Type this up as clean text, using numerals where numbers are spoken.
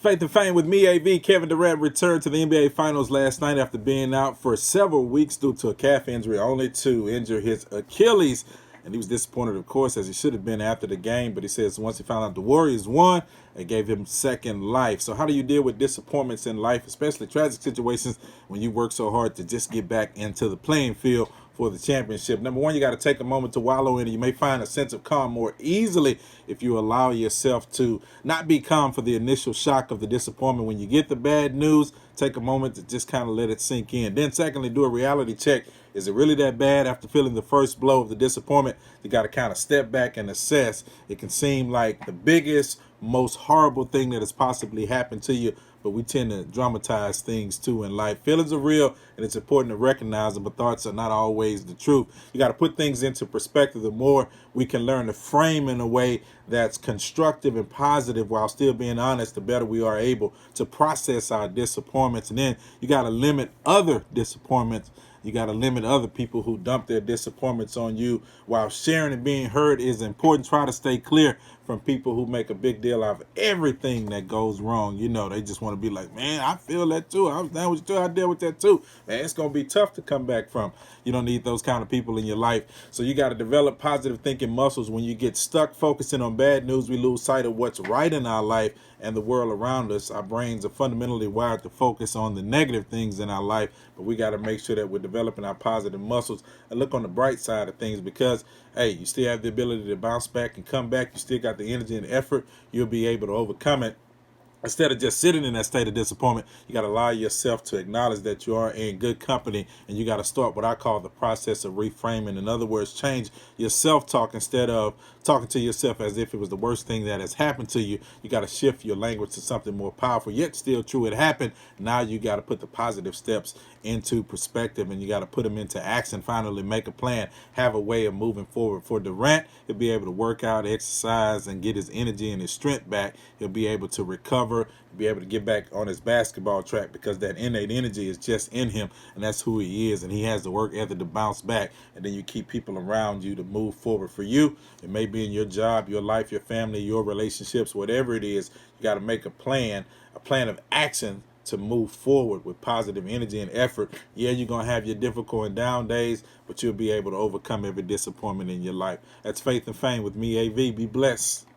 Faith and Fame with me, AV. Kevin Durant returned to the NBA Finals last night after being out for several weeks due to a calf injury, only to injure his Achilles. And he was disappointed, of course, as he should have been after the game. But he says once he found out the Warriors won, it gave him second life. So how do you deal with disappointments in life, especially tragic situations, when you work so hard to just get back into the playing field for the championship? Number one, you got to take a moment to wallow in it. You may find a sense of calm more easily if you allow yourself to not be calm for the initial shock of the disappointment. When you get the bad news, take a moment to just kind of let it sink in. Then secondly, do a reality check. Is it really that bad? After feeling the first blow of the disappointment, you got to kind of step back and assess. It can seem like the biggest, most horrible thing that has possibly happened to you, but we tend to dramatize things too in life. Feelings are real, and it's important to recognize them, but thoughts are not always the truth. You got to put things into perspective. The more we can learn to frame in a way that's constructive and positive while still being honest, the better we are able to process our disappointments. And then you got to limit other disappointments. You got to limit other people who dump their disappointments on you. While sharing and being heard is important, try to stay clear from people who make a big deal out of everything that goes wrong. You know, they just want to be like, man, I feel that too. I was down with you too. I dealt with that too. Man, it's going to be tough to come back from. You don't need those kind of people in your life. So you got to develop positive thinking muscles. When you get stuck focusing on bad news, we lose sight of what's right in our life and the world around us. Our brains are fundamentally wired to focus on the negative things in our life, but we got to make sure that we're developing our positive muscles and look on the bright side of things, because hey, you still have the ability to bounce back and come back. You still got the energy and effort. You'll be able to overcome it. Instead of just sitting in that state of disappointment, you got to allow yourself to acknowledge that you are in good company, and you got to start what I call the process of reframing. In other words, change your self-talk. Instead of talking to yourself as if it was the worst thing that has happened to you, you got to shift your language to something more powerful, yet still true. It happened. Now you got to put the positive steps into perspective, and you got to put them into action. Finally, make a plan, have a way of moving forward. For Durant, he'll be able to work out, exercise, and get his energy and his strength back. He'll be able to recover, be able to get back on his basketball track, because that innate energy is just in him, and that's who he is, and he has the work ethic to bounce back. And then you keep people around you to move forward. For you, it may be in your job, your life, your family, your relationships, whatever it is. You got to make a plan of action to move forward with positive energy and effort. Yeah, you're going to have your difficult and down days, but you'll be able to overcome every disappointment in your life. That's Faith and Fame with me, AV. Be blessed.